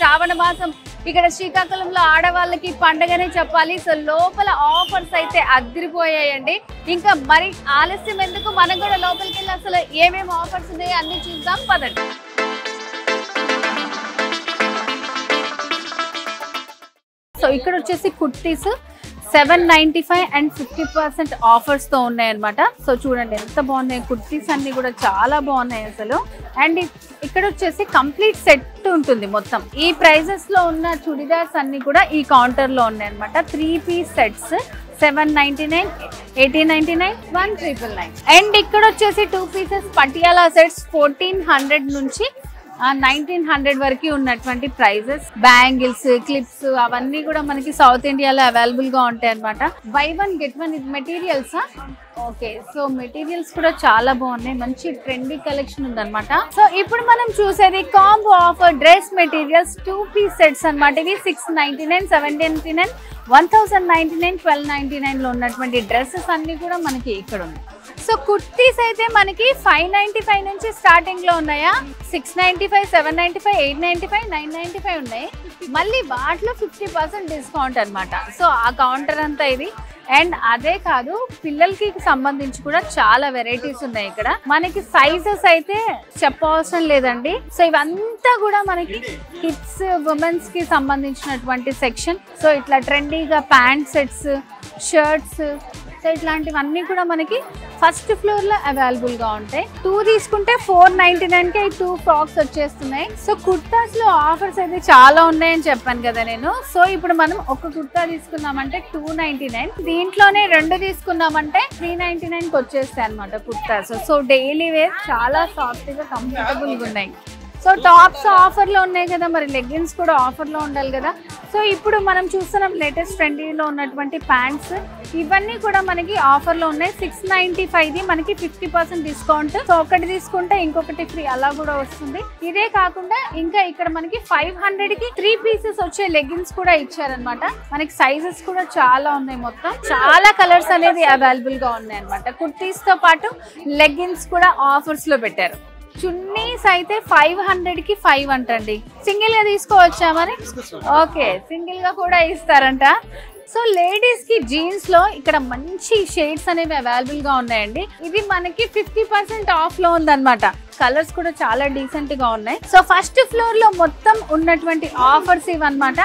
శ్రావణ మాసం ఇక్కడ శ్రీకాకుళంలో ఆడవాళ్ళకి పండగనే చెప్పాలి. సో లోపల ఆఫర్స్ అయితే అదిరిపోయాయండి. ఇంకా మరి ఆలస్యం ఎందుకు, మనం కూడా లోపలికి వెళ్ళి అసలు ఏమేమి ఆఫర్స్ ఉన్నాయో అన్ని చూద్దాం పదండి. సో ఇక్కడ వచ్చేసి కుర్తీస్ 795 అండ్ 50% ఆఫర్స్ తో ఉన్నాయి అనమాట. సో చూడండి ఎంత బాగున్నాయి కుర్తీస్ అన్ని కూడా చాలా బాగున్నాయి అసలు. అండ్ ఇక్కడ వచ్చేసి కంప్లీట్ సెట్ ఉంటుంది మొత్తం. ఈ ప్రైజెస్ లో ఉన్న చుడిదార్స్ అన్ని కూడా ఈ కౌంటర్ లో ఉన్నాయి అనమాట. 3 పీస్ సెట్స్ 799, 1899, 1999. అండ్ ఇక్కడ వచ్చేసి 2 పీసెస్ పటియాలా సెట్స్ 1400 నుంచి 1900 వరకు ఉన్నటువంటి ప్రైజెస్. బ్యాంగిల్స్, క్లిప్స్ అవన్నీ కూడా మనకి సౌత్ ఇండియాలో అవైలబుల్ గా ఉంటాయి అనమాట. By 1 get 1 materials. Okay, so materials కూడా చాలా బాగున్నాయి, మంచి ట్రెండీ కలెక్షన్ ఉందన్నమాట. సో ఇప్పుడు మనం చూసేది combo offer dress materials 2 piece sets అనమాట. ఇవి 699, 799, 1099, 1299 లో ఉన్నటువంటి డ్రెస్సెస్ అన్ని కూడా మనకి ఇక్కడ ఉన్నాయి. సో కుర్తీస్ అయితే మనకి 595 నుంచి స్టార్టింగ్ లో ఉన్నాయా, 695, 795, 895, 995 ఉన్నాయి. మళ్ళీ వాటిలో 50% డిస్కౌంట్ అనమాట. సో ఆ కౌంటర్ అంతా ఇది. అండ్ అదే కాదు, పిల్లలకి సంబంధించి కూడా చాలా వెరైటీస్ ఉన్నాయి ఇక్కడ. మనకి సైజెస్ అయితే చెప్పవసరం లేదండి. సో ఇవంతా కూడా మనకి కిడ్స్, ఉమెన్స్ కి సంబంధించినటువంటి సెక్షన్. సో ఇట్లా ట్రెండీగా ప్యాంట్ సెట్స్, షర్ట్స్, సో ఇట్లాంటివన్నీ కూడా మనకి ఫస్ట్ ఫ్లోర్ లో అవైలబుల్ గా ఉంటాయి. 2 తీసుకుంటే 499 కి 2 ఫ్రాక్స్ వచ్చేస్తున్నాయి. సో కుర్తాస్ లో ఆఫర్స్ అయితే చాలా ఉన్నాయని చెప్పాను కదా నేను. సో ఇప్పుడు మనం ఒక కుర్తా తీసుకున్నామంటే 299, దీంట్లోనే 2 తీసుకున్నామంటే 399 కి వచ్చేస్తాయి అనమాట కుర్తాస్. సో డైలీ వేర్ చాలా సాఫ్ట్ గా కంఫర్టబుల్ గా ఉన్నాయి. సో టాప్స్ ఆఫర్ లో ఉన్నాయి కదా, మరి లెగ్గిన్స్ కూడా ఆఫర్ లో ఉండాలి కదా. సో ఇప్పుడు మనం చూస్తున్నాం లేటెస్ట్ ట్రెండీలో ఉన్నటువంటి ప్యాంట్స్, ఇవన్నీ కూడా మనకి ఆఫర్ లో ఉన్నాయి. 695 మనకి 50% డిస్కౌంట్. సో ఒకటి తీసుకుంటే ఇంకొకటి ఫ్రీ అలా కూడా వస్తుంది. ఇదే కాకుండా ఇంకా ఇక్కడ మనకి 500 కి 3 పీసెస్ వచ్చే లెగ్గిన్స్ కూడా ఇచ్చారనమాట. మనకి సైజెస్ కూడా చాలా ఉన్నాయి, మొత్తం చాలా కలర్స్ అనేది అవైలబుల్ గా ఉన్నాయి అనమాట. కుర్తీస్ తో పాటు లెగ్గిన్స్ కూడా ఆఫర్స్ లో పెట్టారు. చున్నీస్ అయితే 500 కి 5 అంటండి. సింగిల్ గా తీసుకోవచ్చా మరి? ఓకే, సింగిల్ గా కూడా ఇస్తారంట. సో లేడీస్ కి జీన్స్ లో ఇక్కడ మంచి షేడ్స్ అనేవి అవైలబుల్ గా ఉన్నాయండి. ఇది మనకి 50% ఆఫ్ లో ఉందన్నమాట. కలర్స్ కూడా చాలా డీసెంట్ గా ఉన్నాయి. సో ఫస్ట్ ఫ్లోర్ లో మొత్తం ఉన్నటువంటి ఆఫర్స్ ఇవన్నమాట.